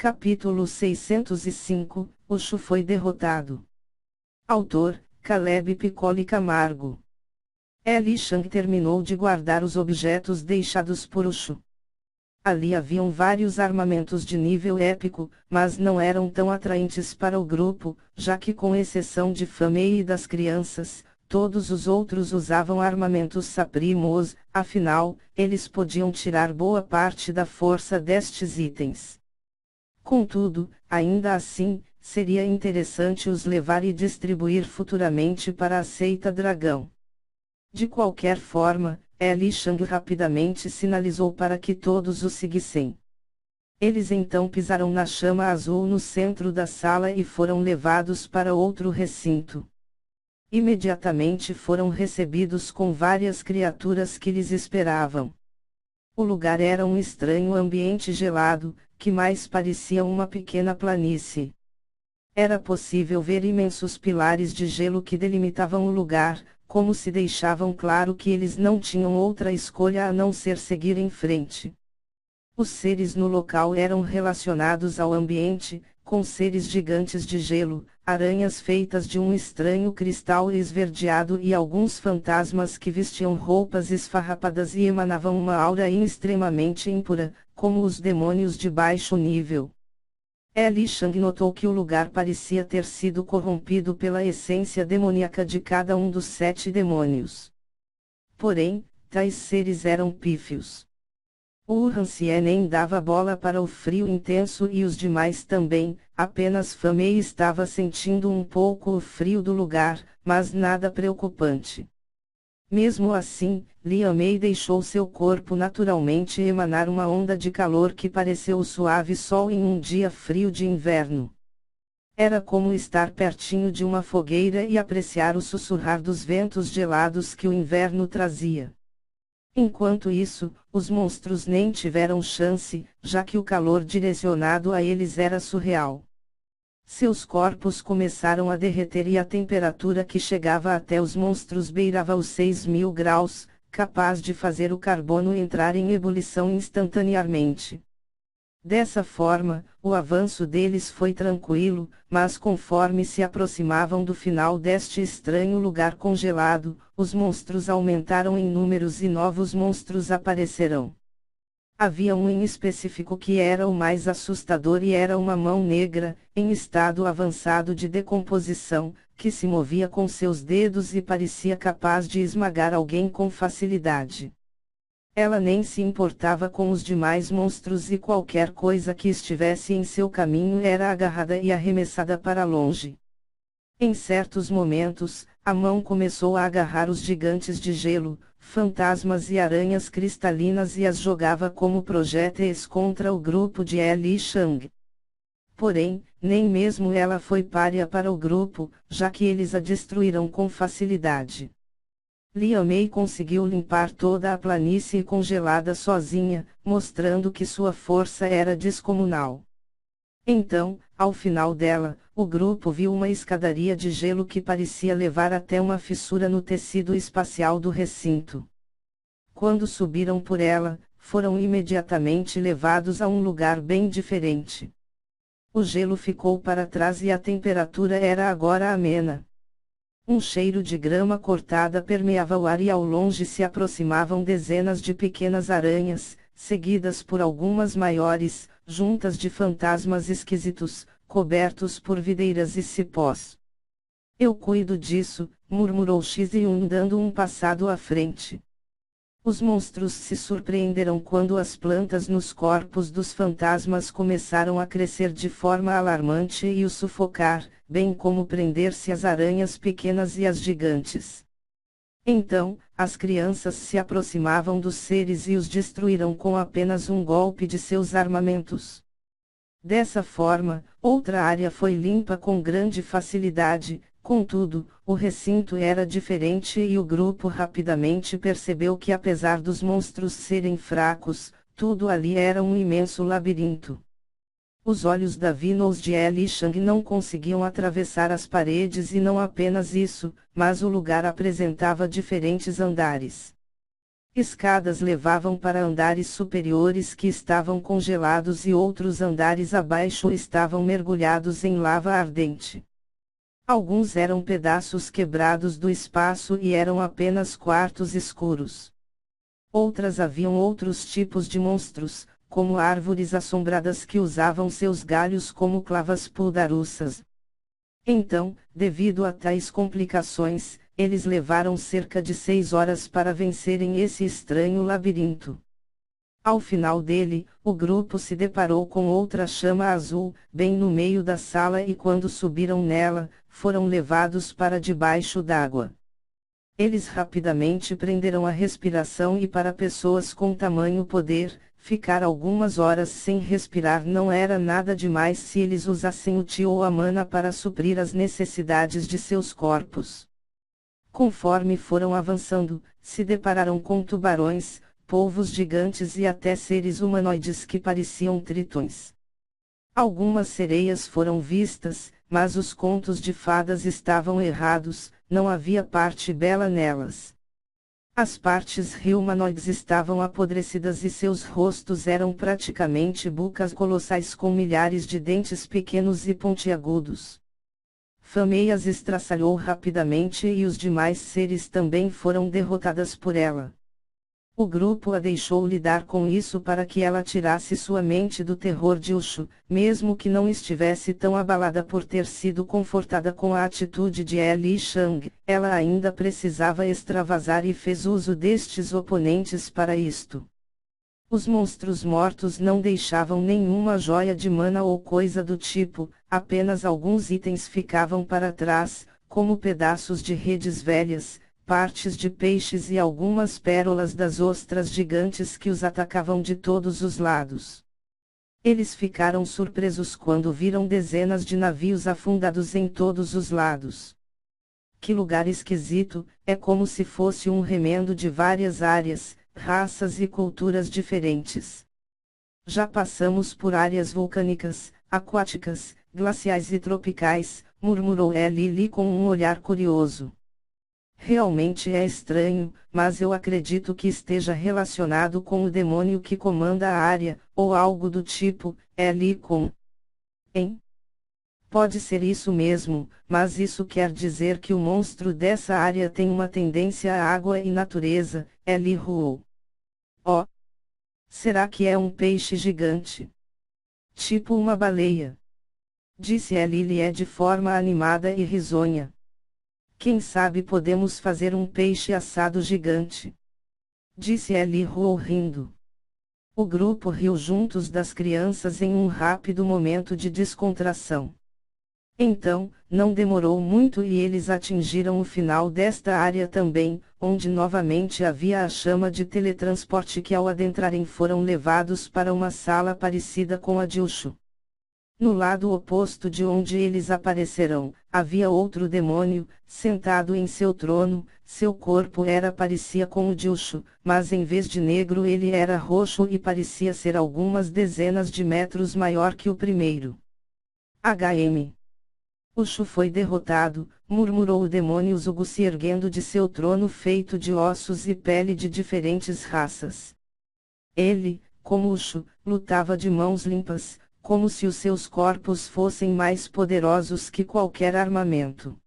Capítulo 605, Osho foi derrotado. Autor, Caleb Piccoli Camargo. Li Shang terminou de guardar os objetos deixados por Osho. Ali haviam vários armamentos de nível épico, mas não eram tão atraentes para o grupo, já que com exceção de Famei e das crianças, todos os outros usavam armamentos saprimos, afinal, eles podiam tirar boa parte da força destes itens. Contudo, ainda assim, seria interessante os levar e distribuir futuramente para a seita dragão. De qualquer forma, Li Shang rapidamente sinalizou para que todos o seguissem. Eles então pisaram na chama azul no centro da sala e foram levados para outro recinto. Imediatamente foram recebidos com várias criaturas que lhes esperavam. O lugar era um estranho ambiente gelado, que mais parecia uma pequena planície. Era possível ver imensos pilares de gelo que delimitavam o lugar, como se deixavam claro que eles não tinham outra escolha a não ser seguir em frente. Os seres no local eram relacionados ao ambiente, com seres gigantes de gelo, aranhas feitas de um estranho cristal esverdeado e alguns fantasmas que vestiam roupas esfarrapadas e emanavam uma aura extremamente impura, como os demônios de baixo nível. Li Shang notou que o lugar parecia ter sido corrompido pela essência demoníaca de cada um dos 7 demônios. Porém, tais seres eram pífios. O Hansie nem dava bola para o frio intenso e os demais também, apenas Famei estava sentindo um pouco o frio do lugar, mas nada preocupante. Mesmo assim, Lian Mei deixou seu corpo naturalmente emanar uma onda de calor que pareceu o suave sol em um dia frio de inverno. Era como estar pertinho de uma fogueira e apreciar o sussurrar dos ventos gelados que o inverno trazia. Enquanto isso, os monstros nem tiveram chance, já que o calor direcionado a eles era surreal. Seus corpos começaram a derreter e a temperatura que chegava até os monstros beirava os 6.000 graus, capaz de fazer o carbono entrar em ebulição instantaneamente. Dessa forma, o avanço deles foi tranquilo, mas conforme se aproximavam do final deste estranho lugar congelado, os monstros aumentaram em números e novos monstros aparecerão. Havia um em específico que era o mais assustador e era uma mão negra, em estado avançado de decomposição, que se movia com seus dedos e parecia capaz de esmagar alguém com facilidade. Ela nem se importava com os demais monstros e qualquer coisa que estivesse em seu caminho era agarrada e arremessada para longe. Em certos momentos, a mão começou a agarrar os gigantes de gelo, fantasmas e aranhas cristalinas e as jogava como projéteis contra o grupo de Li Shang. Porém, nem mesmo ela foi pária para o grupo, já que eles a destruíram com facilidade. Lian Mei conseguiu limpar toda a planície congelada sozinha, mostrando que sua força era descomunal. Então, ao final dela, o grupo viu uma escadaria de gelo que parecia levar até uma fissura no tecido espacial do recinto. Quando subiram por ela, foram imediatamente levados a um lugar bem diferente. O gelo ficou para trás e a temperatura era agora amena. Um cheiro de grama cortada permeava o ar e ao longe se aproximavam dezenas de pequenas aranhas, seguidas por algumas maiores, juntas de fantasmas esquisitos, cobertos por videiras e cipós. Eu cuido disso, murmurou Xiziun dando um passado à frente. Os monstros se surpreenderam quando as plantas nos corpos dos fantasmas começaram a crescer de forma alarmante e os sufocar, bem como prender-se às aranhas pequenas e às gigantes. Então, as crianças se aproximavam dos seres e os destruíram com apenas um golpe de seus armamentos. Dessa forma, outra área foi limpa com grande facilidade. Contudo, o recinto era diferente e o grupo rapidamente percebeu que apesar dos monstros serem fracos, tudo ali era um imenso labirinto. Os olhos da Venus de Li Shang não conseguiam atravessar as paredes e não apenas isso, mas o lugar apresentava diferentes andares. Escadas levavam para andares superiores que estavam congelados e outros andares abaixo estavam mergulhados em lava ardente. Alguns eram pedaços quebrados do espaço e eram apenas quartos escuros. Outras haviam outros tipos de monstros, como árvores assombradas que usavam seus galhos como clavas puldaruças. Então, devido a tais complicações, eles levaram cerca de 6 horas para vencerem esse estranho labirinto. Ao final dele, o grupo se deparou com outra chama azul, bem no meio da sala e quando subiram nela, foram levados para debaixo d'água. Eles rapidamente prenderam a respiração e para pessoas com tamanho poder, ficar algumas horas sem respirar não era nada demais se eles usassem o Ti ou a mana para suprir as necessidades de seus corpos. Conforme foram avançando, se depararam com tubarões, polvos gigantes e até seres humanoides que pareciam tritões. Algumas sereias foram vistas, mas os contos de fadas estavam errados, não havia parte bela nelas. As partes humanoides estavam apodrecidas e seus rostos eram praticamente bocas colossais com milhares de dentes pequenos e pontiagudos. Fameias estraçalhou rapidamente e os demais seres também foram derrotadas por ela. O grupo a deixou lidar com isso para que ela tirasse sua mente do terror de Ushu, mesmo que não estivesse tão abalada por ter sido confortada com a atitude de Li Shang, ela ainda precisava extravasar e fez uso destes oponentes para isto. Os monstros mortos não deixavam nenhuma joia de mana ou coisa do tipo, apenas alguns itens ficavam para trás, como pedaços de redes velhas, partes de peixes e algumas pérolas das ostras gigantes que os atacavam de todos os lados. Eles ficaram surpresos quando viram dezenas de navios afundados em todos os lados. Que lugar esquisito, é como se fosse um remendo de várias áreas, raças e culturas diferentes. Já passamos por áreas vulcânicas, aquáticas, glaciais e tropicais, murmurou Lily com um olhar curioso. Realmente é estranho, mas eu acredito que esteja relacionado com o demônio que comanda a área, ou algo do tipo, Licon. Hein? Pode ser isso mesmo, mas isso quer dizer que o monstro dessa área tem uma tendência à água e natureza, Elihu. Oh! Será que é um peixe gigante? Tipo uma baleia. Disse Lily de forma animada e risonha. Quem sabe podemos fazer um peixe assado gigante? Disse Elihu rindo. O grupo riu juntos das crianças em um rápido momento de descontração. Então, não demorou muito e eles atingiram o final desta área também, onde novamente havia a chama de teletransporte que ao adentrarem foram levados para uma sala parecida com a de Ushu. No lado oposto de onde eles apareceram, havia outro demônio, sentado em seu trono, seu corpo parecia com o de Ushu, mas em vez de negro ele era roxo e parecia ser algumas dezenas de metros maior que o primeiro. Ushu foi derrotado, murmurou o demônio Zugu se erguendo de seu trono feito de ossos e pele de diferentes raças. Ele, como Ushu, lutava de mãos limpas, como se os seus corpos fossem mais poderosos que qualquer armamento.